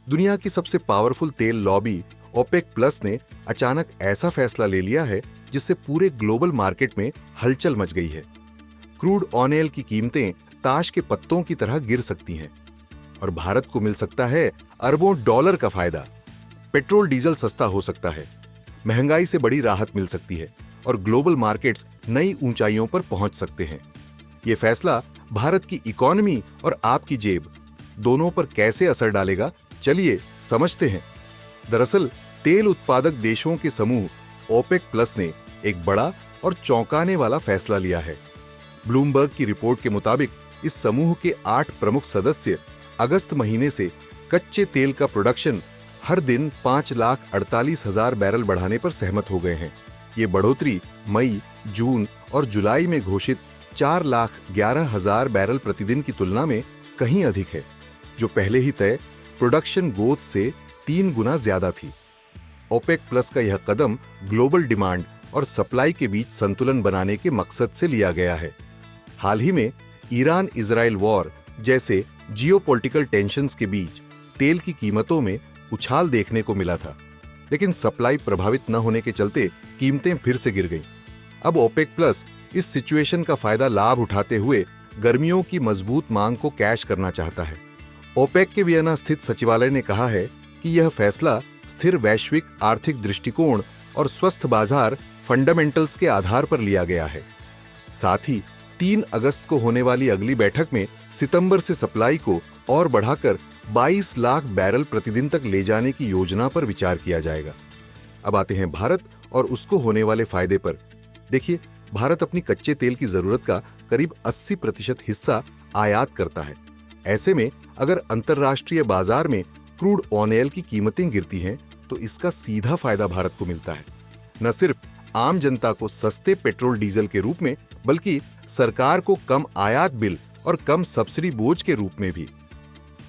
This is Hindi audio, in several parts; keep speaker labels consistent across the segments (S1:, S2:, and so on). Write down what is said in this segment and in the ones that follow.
S1: दुनिया की सबसे पावरफुल तेल लॉबी ओपेक प्लस ने अचानक ऐसा फैसला ले लिया है जिससे पूरे ग्लोबल मार्केट में हलचल मच गई है। क्रूड ऑयल की कीमतें ताश के पत्तों की तरह गिर सकती हैं और भारत को मिल सकता है अरबों डॉलर का फायदा। पेट्रोल डीजल सस्ता हो सकता है, महंगाई से बड़ी राहत मिल सकती है और ग्लोबल मार्केट्स नई ऊंचाइयों पर पहुंच सकते हैं। यह फैसला भारत की इकोनॉमी और आपकी जेब दोनों पर कैसे असर डालेगा, चलिए समझते हैं। दरअसल तेल उत्पादक देशों के समूह ओपेक प्लस ने एक बड़ा और चौंकाने वाला फैसला लिया है। ब्लूमबर्ग की रिपोर्ट के मुताबिक इस समूह के 8 प्रमुख सदस्य अगस्त महीने से कच्चे तेल का प्रोडक्शन हर दिन 5,48,000 बैरल बढ़ाने पर सहमत हो गए हैं। ये बढ़ोतरी मई, जून और जुलाई में घोषित 4,11,000 बैरल प्रतिदिन की तुलना में कहीं अधिक है, जो पहले ही तय प्रोडक्शन ग्रोथ से 3 गुना ज्यादा थी। ओपेक प्लस का यह कदम ग्लोबल डिमांड और सप्लाई के बीच संतुलन बनाने के मकसद से लिया गया है। हाल ही में ईरान इजराइल वॉर जैसे जियोपॉलिटिकल टेंशन्स के बीच तेल की कीमतों में उछाल देखने को मिला था, लेकिन सप्लाई प्रभावित न होने के चलते कीमतें फिर से गिर गईं। अब ओपेक प्लस इस सिचुएशन का फायदा लाभ उठाते हुए गर्मियों की मजबूत मांग को कैश करना चाहता है। ओपेक के वियना स्थित सचिवालय ने कहा है कि यह फैसला स्थिर वैश्विक आर्थिक दृष्टिकोण और स्वस्थ बाजार फंडामेंटल्स के आधार पर लिया गया है। साथ ही 3 अगस्त को होने वाली अगली बैठक में सितंबर से सप्लाई को और बढ़ाकर 22 लाख बैरल प्रतिदिन तक ले जाने की योजना पर विचार किया जाएगा। अब आते हैं भारत और उसको होने वाले फायदे पर। देखिए, भारत अपनी कच्चे तेल की जरूरत का करीब 80% हिस्सा आयात करता है। ऐसे में अगर अंतर्राष्ट्रीय बाजार में क्रूड ऑयल की कीमतें गिरती हैं तो इसका सीधा फायदा भारत को मिलता है। न सिर्फ आम जनता को सस्ते पेट्रोल डीजल के रूप में, बल्कि सरकार को कम आयात बिल और कम सब्सिडी बोझ के रूप में भी।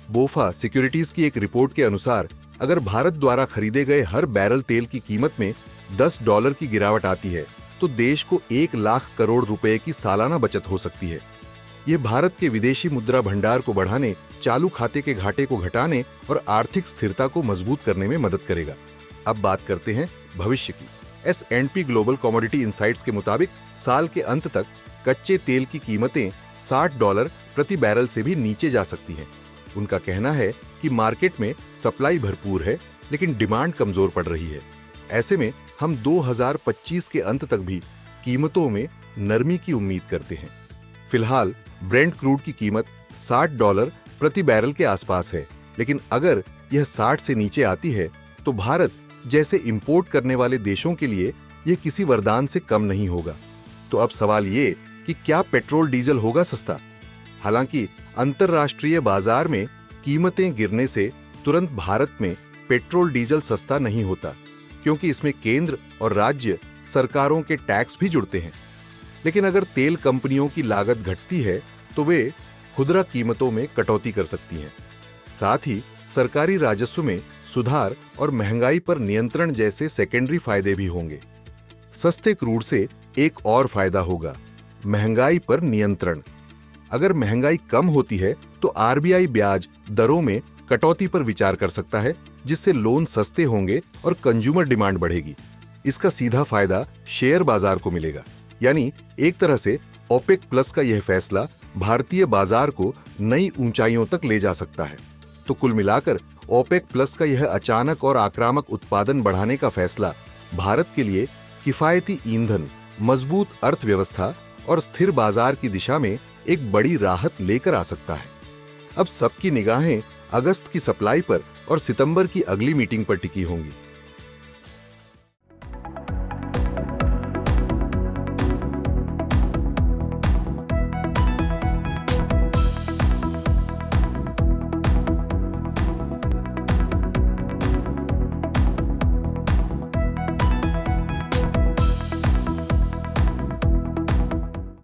S1: बोफा सिक्योरिटीज की एक रिपोर्ट के अनुसार अगर भारत द्वारा खरीदे गए हर बैरल तेल की कीमत में $10 की गिरावट आती है तो देश को 1 लाख करोड़ रुपए की सालाना बचत हो सकती है। यह भारत के विदेशी मुद्रा भंडार को बढ़ाने, चालू खाते के घाटे को घटाने और आर्थिक स्थिरता को मजबूत करने में मदद करेगा। अब बात करते हैं भविष्य की। S&P ग्लोबल कमोडिटी इनसाइट्स के मुताबिक साल के अंत तक कच्चे तेल की कीमतें $60 प्रति बैरल से भी नीचे जा सकती हैं। उनका कहना है कि मार्केट में सप्लाई भरपूर है, लेकिन डिमांड कमजोर पड़ रही है। ऐसे में हम 2025 के अंत तक भी कीमतों में नरमी की उम्मीद करते हैं। फिलहाल ब्रेंट क्रूड की कीमत $60 प्रति बैरल के आसपास है, लेकिन अगर यह 60 से नीचे आती है तो भारत जैसे इंपोर्ट करने वाले देशों के लिए यह किसी वरदान से कम नहीं होगा। तो अब सवाल ये कि क्या पेट्रोल डीजल होगा सस्ता? हालांकि अंतर्राष्ट्रीय बाजार में कीमतें गिरने से तुरंत भारत में पेट्रोल डीजल सस्ता नहीं होता, क्योंकि इसमें केंद्र और राज्य सरकारों के टैक्स भी जुड़ते हैं। लेकिन अगर तेल कंपनियों की लागत घटती है तो वे खुदरा कीमतों में कटौती कर सकती हैं। साथ ही सरकारी राजस्व में सुधार और महंगाई पर नियंत्रण जैसे सेकेंडरी फायदे भी होंगे। सस्ते क्रूड से एक और फायदा होगा, महंगाई पर नियंत्रण। अगर महंगाई कम होती है तो आरबीआई ब्याज दरों में कटौती पर विचार कर सकता है, जिससे लोन सस्ते होंगे और कंज्यूमर डिमांड बढ़ेगी। इसका सीधा फायदा शेयर बाजार को मिलेगा। यानी एक तरह से ओपेक प्लस का यह फैसला भारतीय बाजार को नई ऊंचाइयों तक ले जा सकता है। तो कुल मिलाकर ओपेक प्लस का यह अचानक और आक्रामक उत्पादन बढ़ाने का फैसला भारत के लिए किफायती ईंधन, मजबूत अर्थव्यवस्था और स्थिर बाजार की दिशा में एक बड़ी राहत लेकर आ सकता है। अब सबकी निगाहें अगस्त की सप्लाई पर और सितंबर की अगली मीटिंग पर टिकी होंगी।